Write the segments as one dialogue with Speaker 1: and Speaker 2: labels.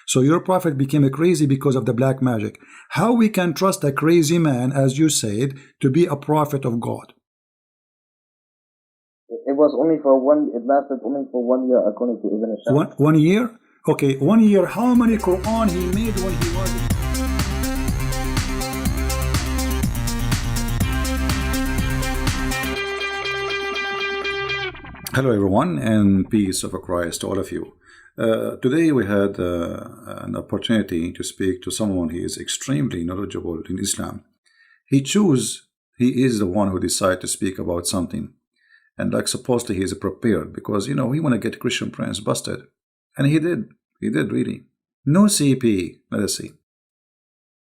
Speaker 1: So your prophet became crazy because of the black magic. How we can trust a crazy man, as you said, to be a prophet of God?
Speaker 2: It was only for one. It lasted only for 1 year, according to Ibn Ishaq.
Speaker 1: One year? Okay, 1 year. How many Quran he made when he was? Hello everyone, and peace of Christ to all of you. Today we had an opportunity to speak to someone who is extremely knowledgeable in Islam. He is the one who decided to speak about something, and like supposedly he is prepared because he want to get Christian Prince busted, and he did really. No CP. Let us see.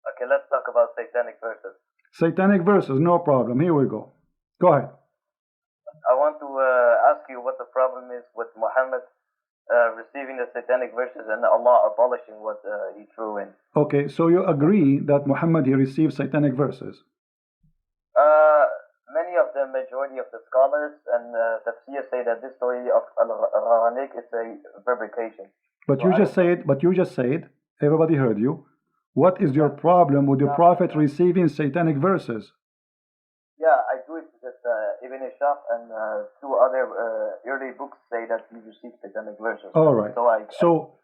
Speaker 2: Okay, let's talk about satanic verses.
Speaker 1: Satanic verses, no problem. Here we go. Go ahead.
Speaker 2: I want to ask you what the problem is with Muhammad receiving the satanic verses and Allah abolishing what he threw in.
Speaker 1: Okay, so you agree that Muhammad he received satanic verses?
Speaker 2: Many of the majority of the scholars and tafsir say that this story of Al-Gharanik is a fabrication.
Speaker 1: But you just said, everybody heard you. What is your problem with the Prophet receiving satanic verses?
Speaker 2: Yeah, I do it because Ibn Ishaq and two other early books say that he received satanic verses.
Speaker 1: All right. So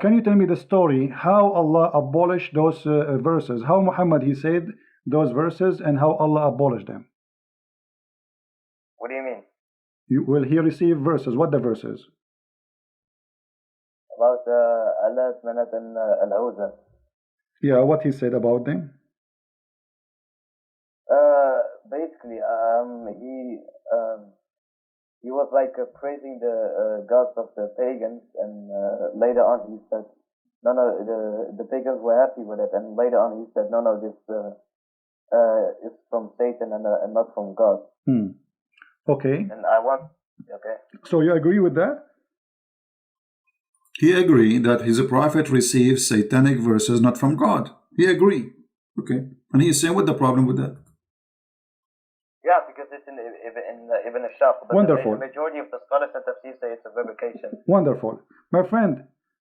Speaker 1: can you tell me the story how Allah abolished those verses? How Muhammad he said those verses and how Allah abolished them?
Speaker 2: What do you mean?
Speaker 1: Will he receive verses? What the verses?
Speaker 2: About Allah Manat and Al-Awza.
Speaker 1: Yeah, what he said about them?
Speaker 2: Basically, he was like praising the gods of the pagans, and later on he said, no, the pagans were happy with it, and later on he said, no, this is from Satan and not from God.
Speaker 1: Okay.
Speaker 2: And I want, okay.
Speaker 1: So you agree with that? He agreed that his prophet receives satanic verses not from God. He agreed. Okay. And he's saying, what the problem with that?
Speaker 2: Yeah, because it's in Ibn Ishaq. But
Speaker 1: wonderful.
Speaker 2: The majority of the scholars and tafsir say it's a fabrication.
Speaker 1: Wonderful. My friend,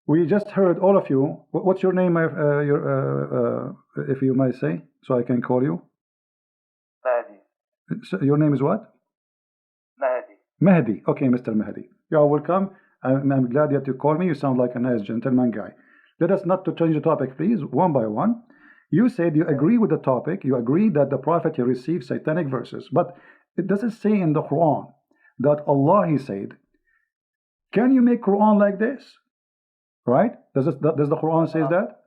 Speaker 1: we just heard all of you. What's your name, if you might say, so I can call you?
Speaker 2: Mahdi.
Speaker 1: So your name is what?
Speaker 2: Mahdi.
Speaker 1: Mahdi. Okay, Mr. Mahdi. You are welcome. I'm glad that you called me. You sound like a nice gentleman guy. Let us not to change the topic, please, one by one. You said you agree with the topic. You agree that the Prophet he received satanic verses. But it doesn't say in the Quran that Allah he said, can you make Quran like this? Right? Does the Quran say that?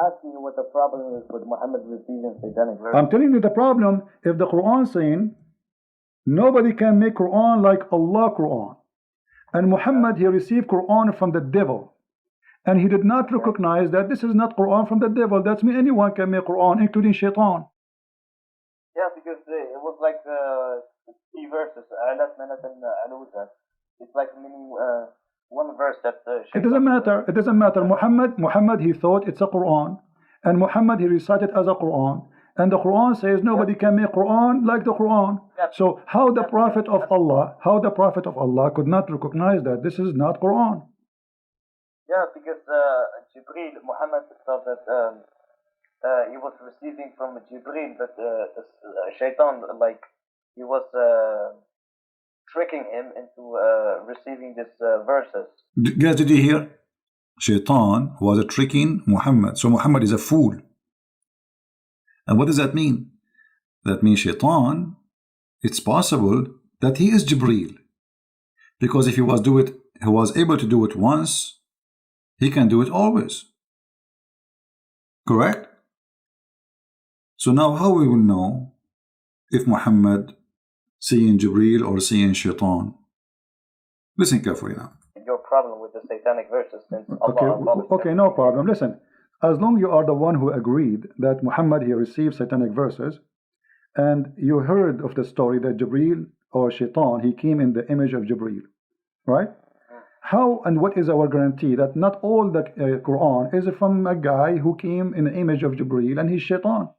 Speaker 2: Asking you what the problem is with Muhammad receiving satanic verses.
Speaker 1: I'm telling you the problem. If the Quran saying nobody can make Quran like Allah Quran, and Muhammad he received Quran from the devil, and he did not recognize that this is not Quran from the devil. That's me. Anyone can make Quran, including Shaitan.
Speaker 2: Yeah, because it was like 3 verses. It's like meaning one verse that.
Speaker 1: It doesn't matter. It doesn't matter. Muhammad he thought it's a Quran, and Muhammad he recited as a Quran, and the Quran says nobody can make Quran like the Quran. So how the Prophet of Allah could not recognize that this is not Quran?
Speaker 2: Yeah, because Jibreel, Muhammad thought that he was receiving from Jibreel, but Shaitan, like, he was tricking him into receiving these verses.
Speaker 1: Guys, did you hear? Shaitan was tricking Muhammad. So Muhammad is a fool. And what does that mean? That means Shaitan, it's possible that he is Jibreel. Because if he was able to do it once, he can do it always. Correct? So now how we will know if Muhammad seeing Jibreel or seeing Shaitan? Listen carefully now.
Speaker 2: Your problem with the satanic verses since Allah
Speaker 1: okay, no problem. Listen, as long you are the one who agreed that Muhammad he received satanic verses, and you heard of the story that Jibreel or Shaitan he came in the image of Jibreel, right? How and what is our guarantee that not all the Quran is from a guy who came in the image of Jibreel and he's Shaitan?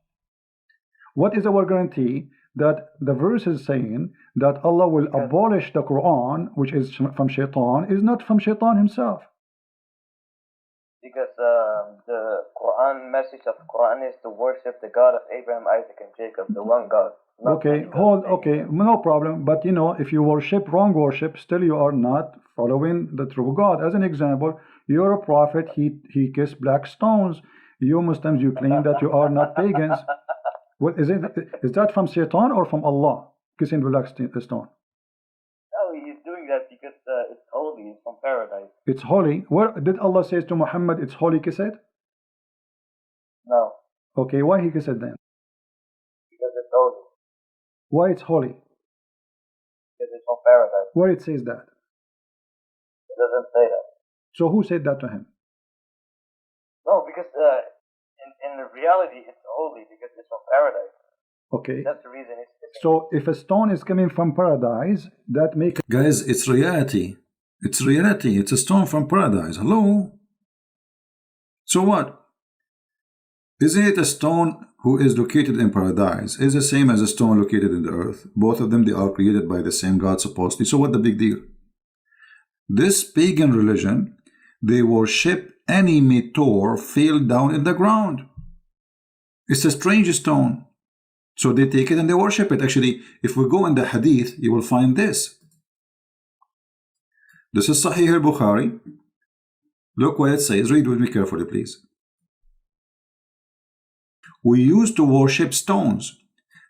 Speaker 1: What is our guarantee that the verse is saying that Allah will abolish the Quran, which is from Shaitan, is not from Shaitan himself?
Speaker 2: Because the Quran message of the Quran is to worship the God of Abraham, Isaac, and Jacob, the one God.
Speaker 1: Okay, hold, okay, no problem. But you know, if you worship wrong worship, still you are not following the true God. As an example, you're a prophet, he kissed black stones. You Muslims, you claim that you are not pagans. What is it? Is that from Satan or from Allah? Kissing black stone.
Speaker 2: No, he's doing that because it's holy, it's from paradise.
Speaker 1: It's holy. Where did Allah say to Muhammad, it's holy, kiss it?
Speaker 2: No.
Speaker 1: Okay, why he kiss it then?
Speaker 2: Because it's holy.
Speaker 1: Why it's holy?
Speaker 2: Because it's from paradise.
Speaker 1: Where it says that?
Speaker 2: It doesn't say that.
Speaker 1: So who said that to him?
Speaker 2: No, because in reality it's holy because it's from paradise.
Speaker 1: Okay.
Speaker 2: That's the reason it's.
Speaker 1: So if a stone is coming from paradise, that makes...
Speaker 3: Guys, it's reality. It's reality. It's a stone from paradise. Hello? So what? Isn't it a stone who is located in paradise is the same as a stone located in the earth? Both of them, they are created by the same God supposedly. So what the big deal? This pagan religion, they worship any meteor fell down in the ground. It's a strange stone. So they take it and they worship it. Actually, if we go in the hadith, you will find this. This is Sahih al-Bukhari. Look what it says. Read with me carefully, please. We used to worship stones,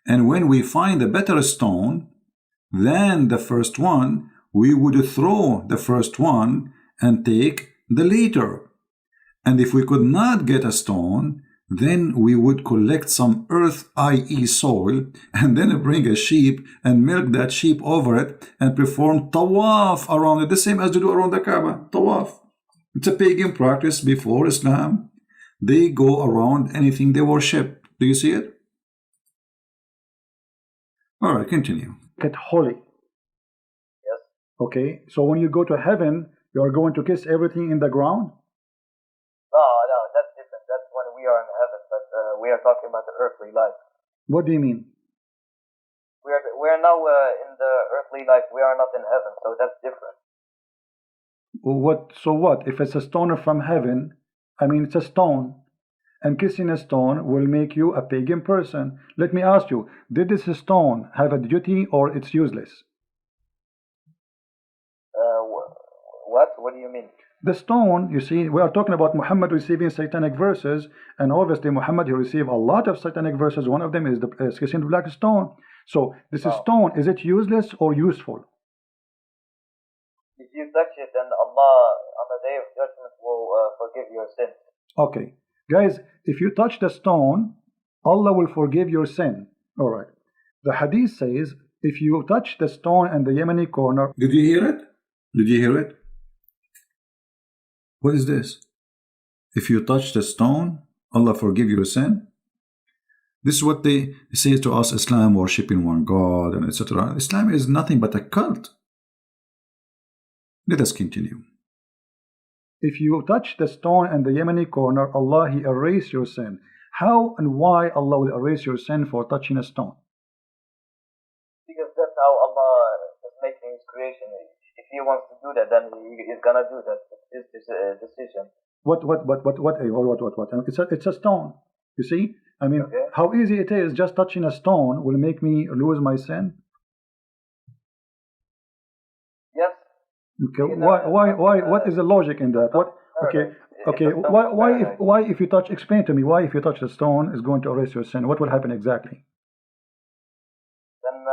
Speaker 3: and when we find a better stone than the first one, we would throw the first one and take the later. And if we could not get a stone, then we would collect some earth, i.e. soil, and then bring a sheep and milk that sheep over it and perform tawaf around it, the same as they do around the Kaaba, tawaf. It's a pagan practice before Islam. They go around anything they worship. Do you see it? All right, continue.
Speaker 1: Get holy.
Speaker 2: Yes.
Speaker 1: Okay, so when you go to heaven, you are going to kiss everything in the ground?
Speaker 2: No, that's different. That's when we are in heaven, but we are talking about the earthly life.
Speaker 1: What do you mean?
Speaker 2: We are now in the earthly life. We are not in heaven, so that's different.
Speaker 1: So what? If it's a stone from heaven, I mean, it's a stone, and kissing a stone will make you a pagan person. Let me ask you, did this stone have a duty or it's useless?
Speaker 2: What? What do you mean?
Speaker 1: The stone, you see, we are talking about Muhammad receiving satanic verses, and obviously Muhammad, he received a lot of satanic verses. One of them is the kissing the black stone. So this stone, is it useless or useful?
Speaker 2: If you touch it, then Allah on the day of judgment will forgive your sin.
Speaker 1: Okay, guys, if you touch the stone, Allah will forgive your sin. All right. The hadith says, if you touch the stone and the Yemeni corner...
Speaker 3: Did you hear it? Did you hear it? What is this? If you touch the stone, Allah forgive your sin? This is what they say to us, Islam, worshipping one God, and etc. Islam is nothing but a cult. Let us continue.
Speaker 1: If you touch the stone and the Yemeni corner, Allah, He erase your sin. How and why Allah will erase your sin for touching a stone?
Speaker 2: Because that's how Allah is making His creation. If He wants to do that, then He's gonna do that. It's His decision.
Speaker 1: What? It's a stone. You see? I mean,
Speaker 2: okay.
Speaker 1: How easy it is, just touching a stone will make me lose my sin?
Speaker 2: Yes.
Speaker 1: Okay. Why? What is the logic in that? What? Okay. Why if you touch? Explain to me why if you touch the stone is going to erase your sin. What will happen exactly?
Speaker 2: Then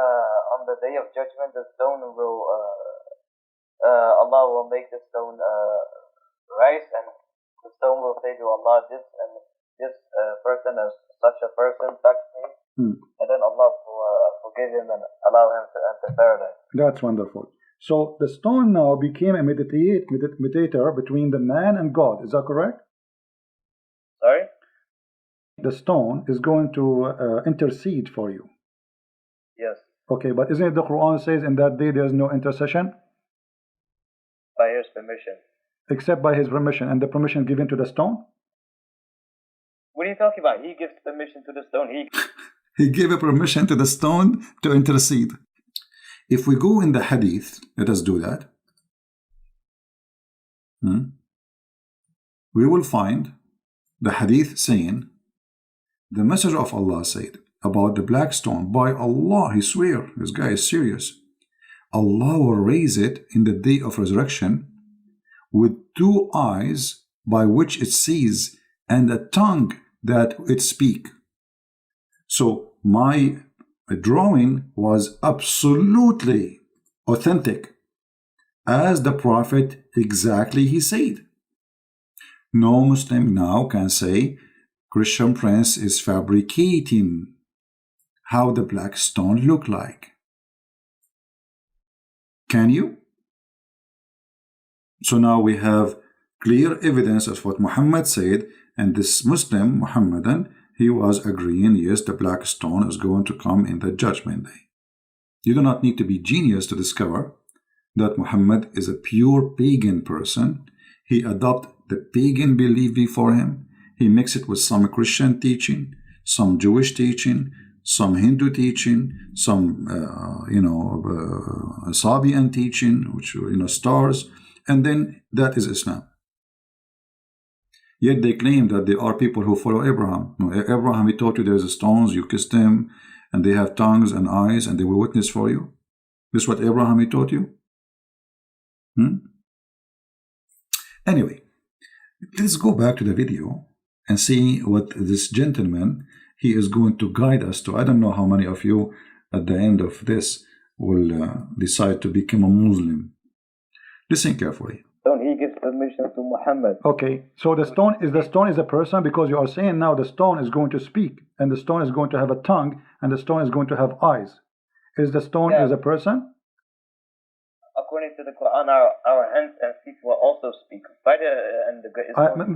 Speaker 2: on the day of judgment, the stone will Allah will make the stone rise, and the stone will say to Allah, this person, as such a person, touched me, and then Allah will forgive him and allow him to enter paradise.
Speaker 1: That's wonderful. So the stone now became a mediator between the man and God. Is that correct?
Speaker 2: Sorry?
Speaker 1: The stone is going to intercede for you.
Speaker 2: Yes.
Speaker 1: Okay, but isn't it the Quran says in that day there is no intercession?
Speaker 2: By His permission.
Speaker 1: Except by His permission, and the permission given to the stone?
Speaker 2: What are you talking about? He gives permission to the stone.
Speaker 3: He gave a permission to the stone to intercede. If we go in the hadith, let us do that. we will find the hadith saying, the Messenger of Allah said about the black stone, by Allah, he swear, this guy is serious, Allah will raise it in the day of resurrection with 2 eyes by which it sees and a tongue that it speak. So my drawing was absolutely authentic, as the Prophet exactly he said. No Muslim now can say Christian Prince is fabricating how the black stone look like. Can you? So now we have clear evidence of what Muhammad said, and this Muslim, Muhammadan, he was agreeing, yes, the black stone is going to come in the judgment day. You do not need to be genius to discover that Muhammad is a pure pagan person. He adopted the pagan belief before him. He mixed it with some Christian teaching, some Jewish teaching, some Hindu teaching, some Sabian teaching, which stars, and then that is Islam. Yet they claim that there are people who follow Abraham. Abraham, he taught you there's stones, you kissed them, and they have tongues and eyes, and they will witness for you. This is what Abraham, he taught you? Anyway, let's go back to the video and see what this gentleman, he is going to guide us to. I don't know how many of you at the end of this will decide to become a Muslim. Listen carefully.
Speaker 2: He gives permission to Muhammad.
Speaker 1: Okay, so the stone is a person, because you are saying now the stone is going to speak, and the stone is going to have a tongue, and the stone is going to have eyes. Is the stone is a person?
Speaker 2: According to the Quran, our hands and feet will also speak.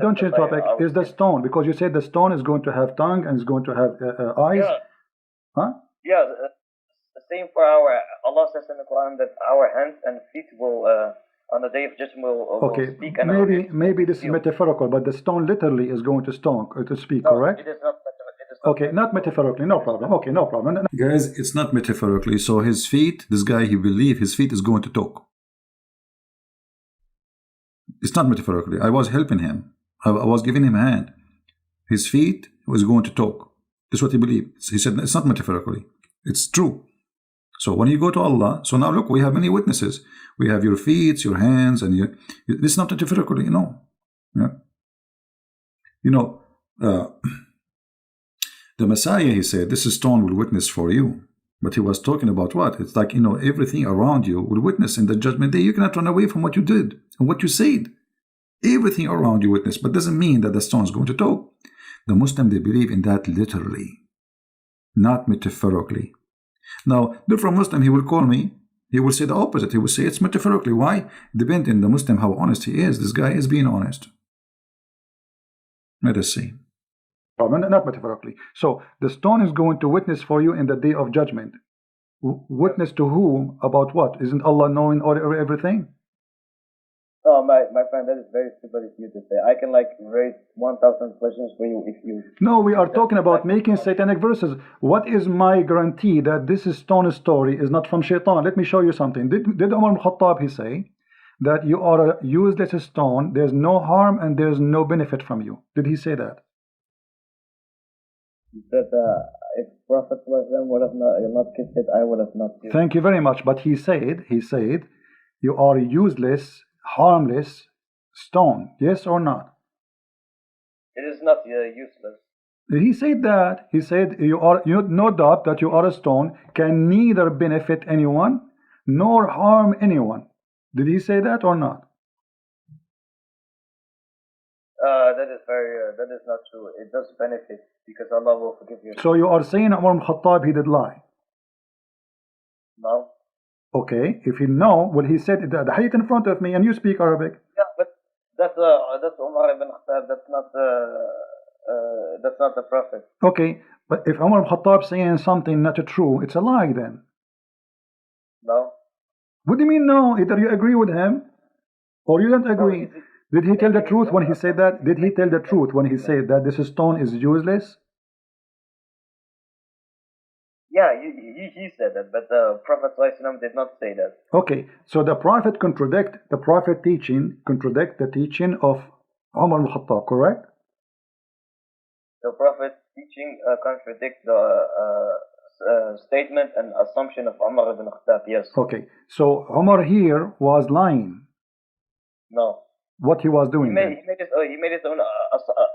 Speaker 1: Don't change topic. Is the stone, because you said the stone is going to have tongue and is going to have eyes?
Speaker 2: Yeah.
Speaker 1: Huh?
Speaker 2: Yeah, the same for Allah says in the Quran that our hands and feet will, on the day of judgment, will speak. And
Speaker 1: maybe this is metaphorical, but the stone literally is going to speak,
Speaker 2: no,
Speaker 1: correct?
Speaker 2: It is not.
Speaker 1: Okay, not metaphorically, no problem. Okay, no problem.
Speaker 3: Guys, it's not metaphorically. So his feet, this guy, he believes his feet is going to talk. It's not metaphorically. I was helping him. I was giving him a hand. His feet was going to talk. This is what he believed. He said it's not metaphorically. It's true. So when you go to Allah, so now look, we have many witnesses. We have your feet, your hands, and your. This is not metaphorically, Yeah. The Messiah, he said, this stone will witness for you. But he was talking about what? It's like, everything around you will witness in the judgment day. You cannot run away from what you did and what you said. Everything around you witness, but doesn't mean that the stone is going to talk. The Muslim, they believe in that literally, not metaphorically. Now, different Muslim, he will call me, he will say the opposite. He will say it's metaphorically. Why? Depending on the Muslim, how honest he is. This guy is being honest. Let us see.
Speaker 1: Not metaphorically. So the stone is going to witness for you in the day of judgment. Witness to whom? About what? Isn't Allah knowing everything?
Speaker 2: Oh, my friend, that is very stupid of you to say. I can raise 1,000 questions for you if you.
Speaker 1: No, we are talking about making satanic verses. What is my guarantee that this stone story is not from Shaitan? Let me show you something. Did Umar al-Khattab, he say that you are a useless stone, there's no harm and there's no benefit from you? Did he say that?
Speaker 2: That if Prophet would have not kissed it, I would have not kissed it.
Speaker 1: Thank you very much. But he said, you are a useless, harmless stone. Yes or not?
Speaker 2: It is not useless.
Speaker 1: He said that. He said, no doubt that you are a stone, can neither benefit anyone nor harm anyone. Did he say that or not?
Speaker 2: That is not true. It does benefit because Allah will forgive you.
Speaker 1: So you are saying Umar al-Khattab, he did lie?
Speaker 2: No.
Speaker 1: Okay, if he know, well, he said the hadith in front of me and you speak Arabic.
Speaker 2: Yeah, but that's Umar ibn Khattab. That's not the Prophet.
Speaker 1: Okay, but if Umar al-Khattab saying something not true, it's a lie then.
Speaker 2: No.
Speaker 1: What do you mean no? Either you agree with him or you don't agree. Did he tell the truth when he said that? Did he tell the truth when he said that this stone is useless?
Speaker 2: Yeah, he said that, but the Prophet ﷺ did not say that.
Speaker 1: Okay, so the Prophet contradict the teaching of Umar al-Khattab, correct?
Speaker 2: The Prophet's teaching contradicts the statement and assumption of Umar ibn Khattab. Yes.
Speaker 1: Okay, so Umar here was lying.
Speaker 2: No.
Speaker 1: What he was doing then?
Speaker 2: He made his own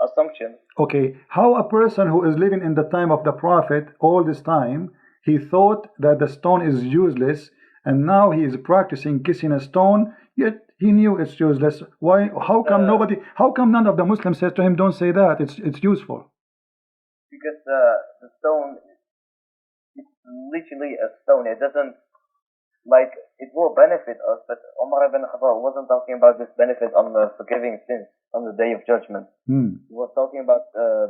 Speaker 2: assumption.
Speaker 1: Okay, how a person who is living in the time of the Prophet all this time, he thought that the stone is useless, and now he is practicing kissing a stone, yet he knew it's useless. Why? How come nobody? How come none of the Muslims says to him, "Don't say that. It's useful"?
Speaker 2: Because the stone, it's literally a stone. It doesn't, like, it will benefit us, but Umar ibn Khattab wasn't talking about this benefit on forgiving sins on the day of judgment. He was talking about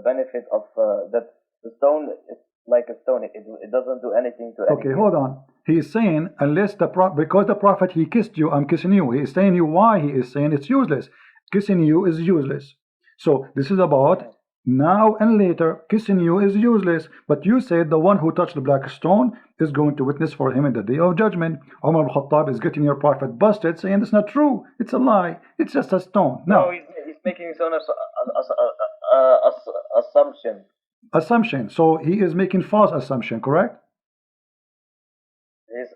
Speaker 2: benefit of that the stone is like a stone. It doesn't do anything to anything.
Speaker 1: Okay, hold on. He's saying unless because the Prophet he kissed you, I'm kissing you. He's saying you why he is saying it's useless. Kissing you is useless. So this is about now and later. Kissing you is useless. But you said the one who touched the black stone is going to witness for him in the day of judgment. Umar al-Khattab is getting your Prophet busted, saying it's not true. It's a lie. It's just a stone.
Speaker 2: No, he's making his own assumption.
Speaker 1: Assumption. So he is making false assumption, correct?
Speaker 2: His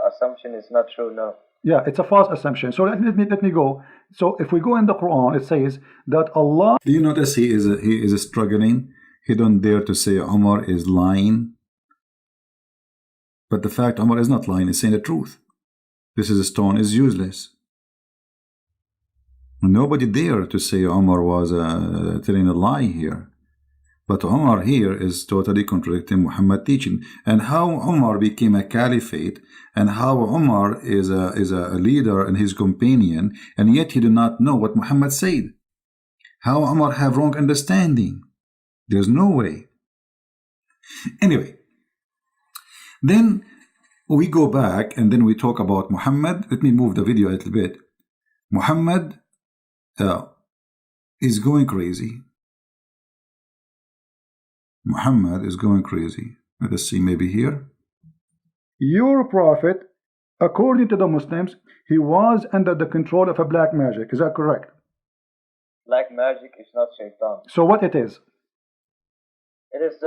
Speaker 2: assumption is not true, no.
Speaker 1: Yeah, it's a false assumption. So let me go. So if we go in the Quran, it says that Allah.
Speaker 3: Do you notice he is struggling? He don't dare to say Umar is lying. But the fact Umar is not lying, he's saying the truth. This is a stone is useless. Nobody dare to say Umar was telling a lie here. But Umar here is totally contradicting Muhammad's teaching. And how Umar became a caliphate, and how Umar is a leader and his companion, and yet he did not know what Muhammad said. How Umar have wrong understanding. There's no way. Anyway, then we go back and then we talk about Muhammad. Let me move the video a little bit. Muhammad is going crazy. Muhammad is going crazy. Let us see, maybe here.
Speaker 1: Your Prophet, according to the Muslims, he was under the control of a black magic. Is that correct?
Speaker 2: Black magic is not shaitan.
Speaker 1: So what it is?
Speaker 2: It is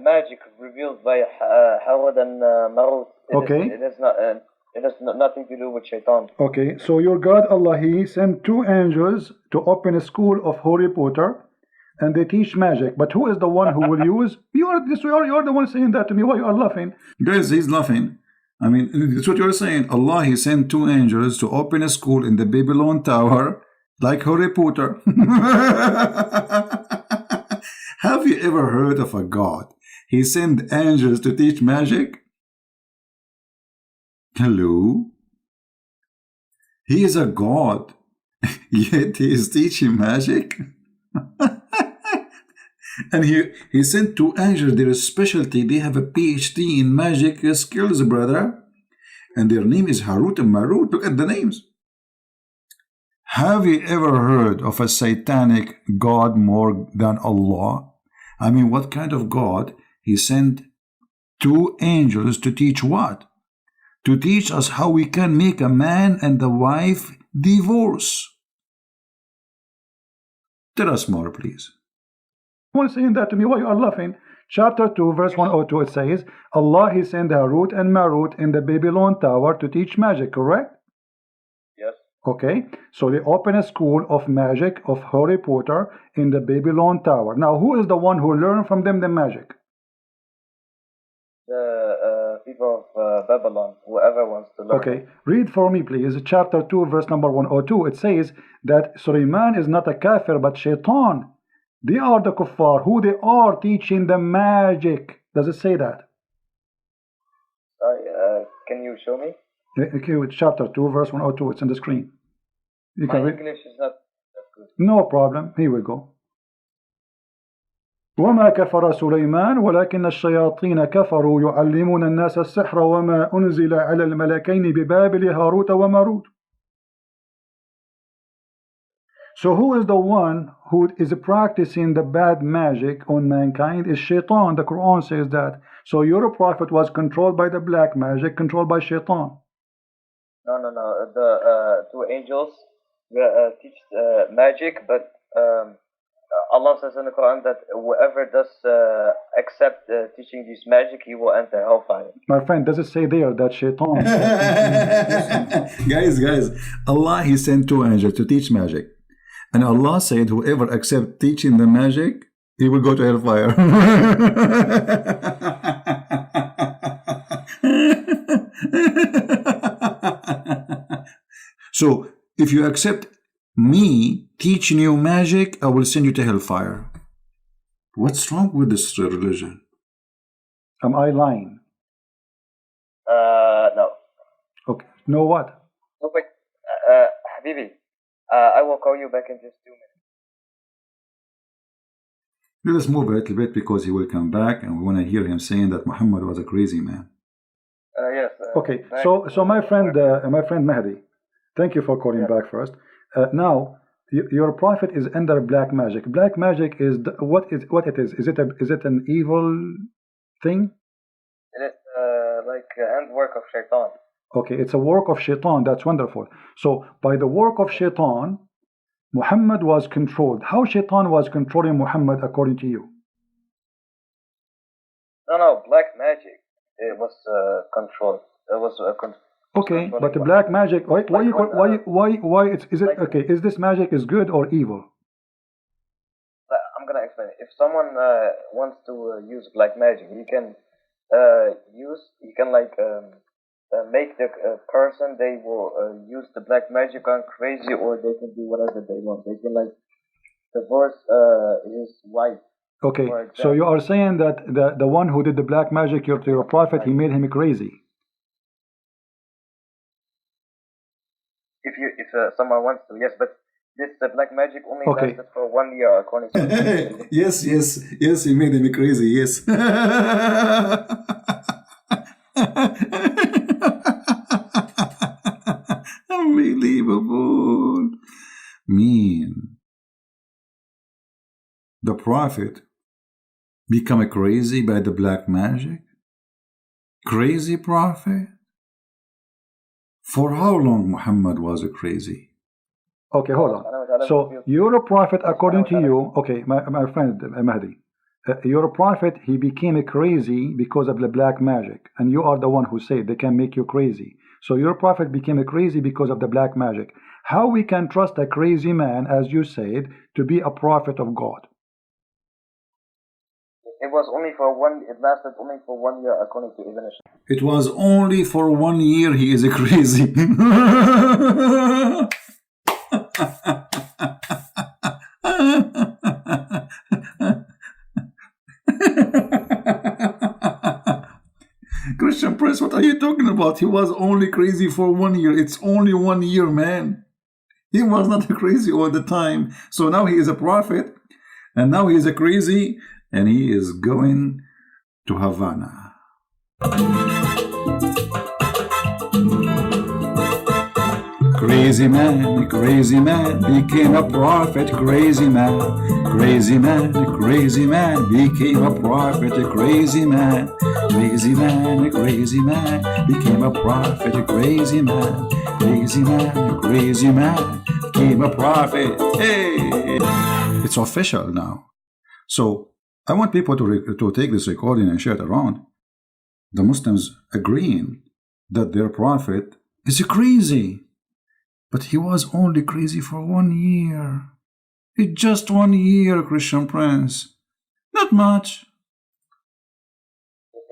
Speaker 2: magic revealed by Harud and Marut. It has nothing to do with shaitan.
Speaker 1: Okay, so your God Allah, he sent two angels to open a school of Harry Potter, and they teach magic. But who is the one who will use? You are the one saying that to me. Why you are laughing?
Speaker 3: Guys, he's laughing. I mean, it's what you're saying. Allah, he sent two angels to open a school in the Babylon Tower, like Harry Potter. Have you ever heard of a God? He sent angels to teach magic? Hello? He is a God, yet he is teaching magic? And he sent two angels, their specialty, they have a PhD in magic skills, brother. And their name is Harut and Marut. Look at the names. Have you ever heard of a satanic God more than Allah? I mean, what kind of God? He sent two angels to teach what? To teach us how we can make a man and the wife divorce. Tell us more, please.
Speaker 1: You want saying that to me? Why you are laughing? Chapter 2, verse 102, it says, Allah, he sent Harut and Marut in the Babylon Tower to teach magic, correct?
Speaker 2: Yes.
Speaker 1: Okay, so they open a school of magic of Harry Potter in the Babylon Tower. Now, who is the one who learned from them the magic?
Speaker 2: The people of Babylon, whoever wants to learn.
Speaker 1: Okay, read for me, please. Chapter 2, verse number 102. It says that Sulaiman is not a kafir, but shaitan. They are the kuffar, who they are teaching the magic. Does it say that?
Speaker 2: Sorry, can you show me?
Speaker 1: Okay, with chapter 2, verse 102. It's on the screen. You
Speaker 2: My
Speaker 1: can read.
Speaker 2: English is not that good.
Speaker 1: No problem. Here we go. وما كفر سليمان ولكن الشياطين كفروا يعلمون الناس السحر وما أنزل على الملكين ببابل هاروت وماروت. So who is the one who is practicing the bad magic on mankind? Is shaitan. The Quran says that. So your prophet was controlled by the black magic, controlled by shaitan.
Speaker 2: No. The two angels teach magic, but Allah says in the Quran that whoever does accept teaching this magic, he will enter hellfire.
Speaker 1: My friend, does it say there that Shaitan?
Speaker 3: Guys, Allah, He sent two angels to teach magic. And Allah said, whoever accepts teaching the magic, he will go to hellfire. So, if you accept me teaching you magic, I will send you to hellfire. What's wrong with this religion?
Speaker 1: Am I lying?
Speaker 2: No.
Speaker 1: Okay. No what?
Speaker 2: No, but Habibi, I will call you back in just 2 minutes.
Speaker 3: Let us move a little bit because he will come back and we want to hear him saying that Muhammad was a crazy man.
Speaker 2: Yes.
Speaker 1: Okay. So my friend Mahdi, thank you for calling back first. Now, your prophet is under black magic. Black magic is what it is. Is it an evil thing?
Speaker 2: It is like handwork of Shaitan.
Speaker 1: Okay, it's a work of Shaitan. That's wonderful. So by the work of Shaitan, Muhammad was controlled. How Shaitan was controlling Muhammad according to you?
Speaker 2: No, black magic. It was controlled. It was
Speaker 1: okay, but the black magic. Why is it like, okay? Is this magic is good or evil?
Speaker 2: I'm gonna explain. If someone wants to use black magic, he can make the person they will use the black magic on crazy, or they can do whatever they want. They can divorce his wife.
Speaker 1: Okay, so you are saying that the one who did the black magic to your prophet, he made him crazy.
Speaker 2: If someone wants to, yes, but this black magic only lasted for 1 year, according to
Speaker 3: yes, he made him crazy. Yes. Unbelievable. Mean. The prophet become crazy by the black magic? Crazy prophet? For how long Muhammad was crazy?
Speaker 1: Okay, hold on. So you're a prophet according to you. Okay, my friend Mahdi. You're a prophet, he became crazy because of the black magic. And you are the one who said they can make you crazy. So your prophet became crazy because of the black magic. How we can trust a crazy man, as you said, to be a prophet of God?
Speaker 2: It was only for it lasted only for 1 year, according to Ibn Ishaq.
Speaker 3: It was only for 1 year he is crazy. Christian Prince, what are you talking about? He was only crazy for 1 year. It's only 1 year, man. He was not crazy all the time. So now he is a prophet, and now he is crazy, and he is going to Havana. Crazy man became a prophet. Crazy man became a prophet. Crazy man became a prophet. Crazy man became a prophet. Hey, it's official now. So I want people to take this recording and share it around. The Muslims agreeing that their prophet is crazy. But he was only crazy for 1 year. It's just 1 year, Christian Prince. Not much.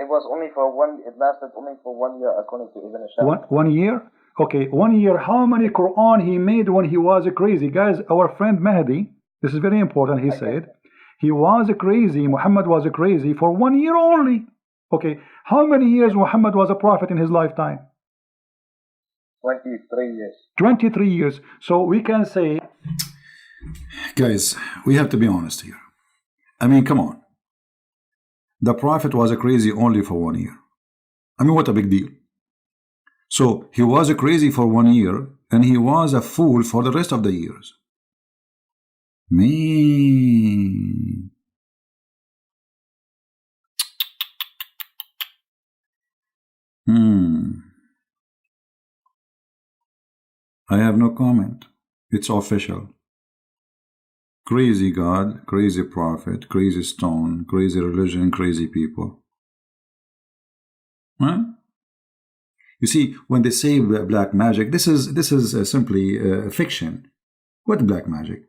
Speaker 2: It was only for it lasted only for 1 year, according to Ibn Ishaq.
Speaker 1: 1 year? Okay, 1 year. How many Quran he made when he was crazy? Guys, our friend Mahdi, this is very important, he said, he was crazy, Muhammad was crazy for 1 year only. Okay, how many years Muhammad was a prophet in his lifetime?
Speaker 2: 23 years.
Speaker 1: 23 years. So we can say...
Speaker 3: Guys, we have to be honest here. I mean, come on. The prophet was crazy only for 1 year. I mean, what a big deal. So he was crazy for 1 year, and he was a fool for the rest of the years. Me. I have no comment. It's official. Crazy God, crazy prophet, crazy stone, crazy religion, crazy people. Huh? You see, when they say black magic, this is simply fiction. What black magic?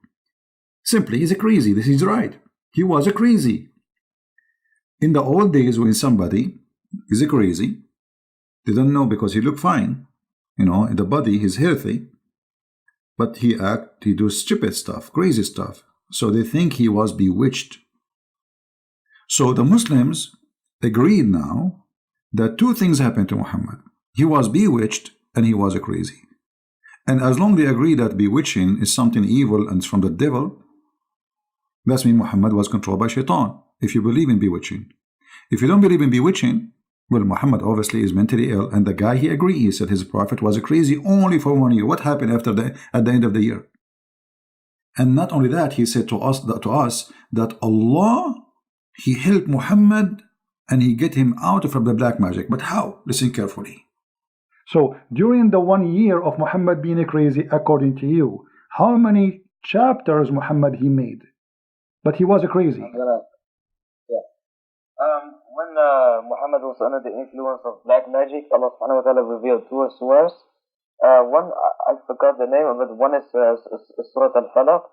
Speaker 3: Simply, he's a crazy. This is right. He was a crazy. In the old days, when somebody is a crazy, they don't know because he look fine. You know, in the body, he's healthy. But he do stupid stuff, crazy stuff. So they think he was bewitched. So the Muslims agreed now that two things happened to Muhammad. He was bewitched and he was a crazy. And as long as they agree that bewitching is something evil and it's from the devil, that means Muhammad was controlled by shaitan, if you believe in bewitching. If you don't believe in bewitching, well, Muhammad obviously is mentally ill, and the guy, he agreed. He said his prophet was a crazy only for 1 year. What happened at the end of the year? And not only that, he said to us that Allah, he helped Muhammad and he get him out from the black magic. But how? Listen carefully.
Speaker 1: So during the 1 year of Muhammad being crazy, according to you, how many chapters Muhammad he made? But he was a crazy.
Speaker 2: When Muhammad was under the influence of black magic, Allah subhanahu wa ta'ala revealed two surahs. One, I forgot the name of it. One is Surah Al-Falaq,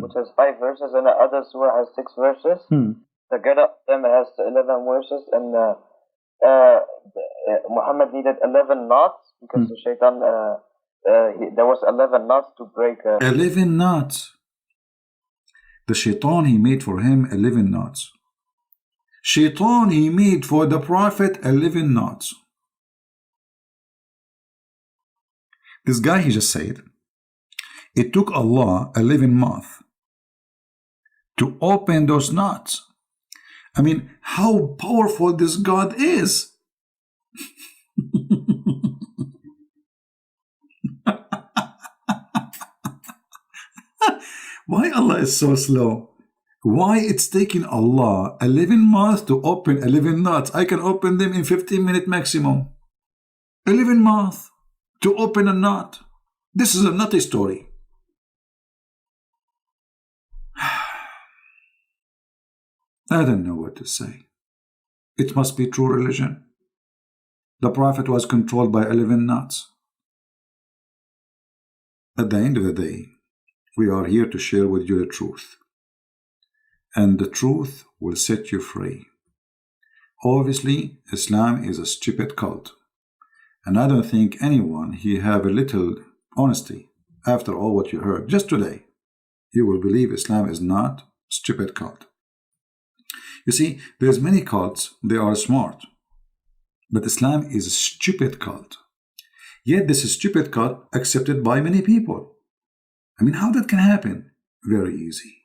Speaker 2: which has 5 verses, and the other surah has 6 verses. Together, them has 11 verses, and Muhammad needed 11 knots because the shaitan, there was 11 knots to break.
Speaker 3: 11 knots. The shaitan, he made for him 11 knots. Shaitan, he made for the prophet 11 knots. This guy, he just said, it took Allah 11 months to open those knots. I mean, how powerful this God is. Why Allah is so slow? Why it's taking Allah 11 months to open 11 knots? I can open them in 15 minutes maximum. 11 months to open a knot. This is a nutty story. I don't know what to say. It must be true religion. The Prophet was controlled by 11 knots. At the end of the day, we are here to share with you the truth. And the truth will set you free. Obviously, Islam is a stupid cult. And I don't think anyone here have a little honesty after all what you heard just today. You will believe Islam is not a stupid cult. You see, there's many cults, they are smart. But Islam is a stupid cult. Yet this stupid cult accepted by many people. I mean, how that can happen? Very easy.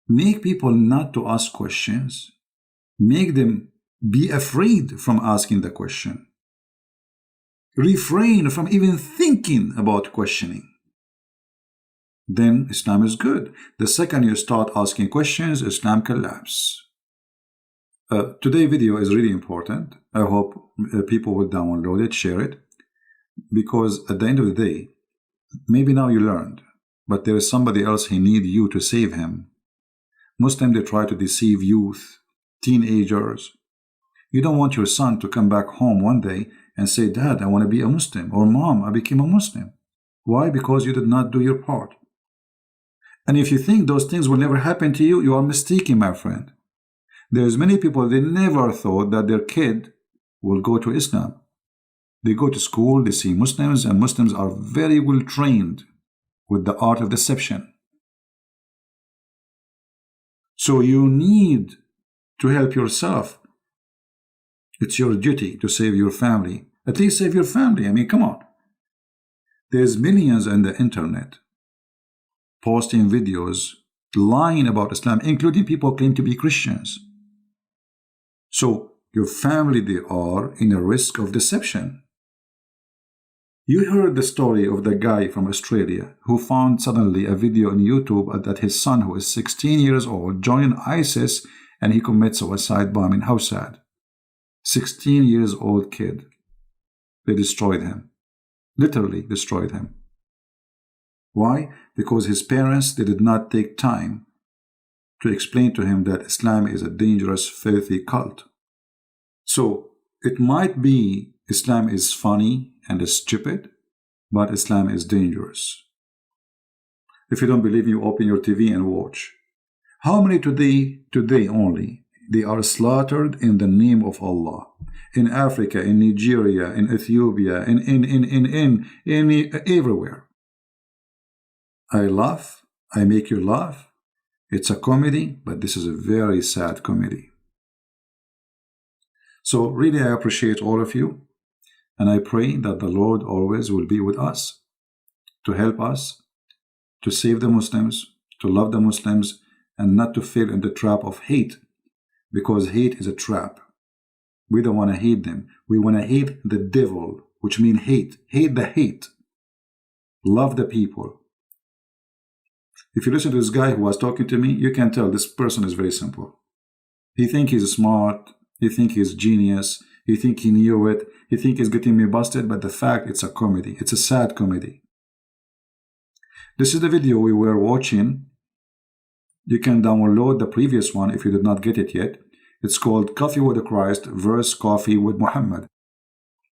Speaker 3: Make people not to ask questions. Make them be afraid from asking the question. Refrain from even thinking about questioning. Then Islam is good. The second you start asking questions, Islam collapses. Today's video is really important. I hope people will download it, share it. Because at the end of the day, maybe now you learned, but there is somebody else who needs you to save him. Muslims, they try to deceive youth, teenagers. You don't want your son to come back home one day and say, Dad, I want to be a Muslim, or Mom, I became a Muslim. Why? Because you did not do your part. And if you think those things will never happen to you, you are mistaken, my friend. There's many people, they never thought that their kid will go to Islam. They go to school, they see Muslims, and Muslims are very well trained with the art of deception. So you need to help yourself. It's your duty to save your family. At least save your family. I mean, come on. There's millions on the internet posting videos lying about Islam, including people claim to be Christians. So your family, they are in a risk of deception. You heard the story of the guy from Australia who found suddenly a video on YouTube that his son, who is 16 years old, joined ISIS and he commits suicide bombing. How sad. 16 years old kid. They destroyed him. Literally destroyed him. Why? Because his parents, they did not take time to explain to him that Islam is a dangerous, filthy cult. So it might be Islam is funny and is stupid, but Islam is dangerous. If you don't believe me, you open your TV and watch. How many today only, they are slaughtered in the name of Allah? In Africa, in Nigeria, in Ethiopia, everywhere. I laugh, I make you laugh. It's a comedy, but this is a very sad comedy. So really I appreciate all of you, and I pray that the Lord always will be with us, to help us, to save the Muslims, to love the Muslims, and not to fall in the trap of hate, because hate is a trap. We don't want to hate them. We want to hate the devil, which means hate. Hate the hate. Love the people. If you listen to this guy who was talking to me, you can tell this person is very simple. He thinks he's smart. He thinks he's genius. He thinks he knew it. He thinks he's getting me busted. But the fact, it's a comedy. It's a sad comedy. This is the video we were watching. You can download the previous one if you did not get it yet. It's called Coffee with Christ versus Coffee with Muhammad.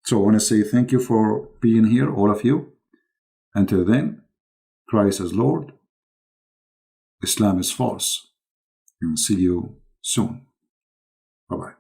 Speaker 3: So I want to say thank you for being here, all of you. Until then, Christ is Lord. Islam is false. And see you soon. Bye-bye.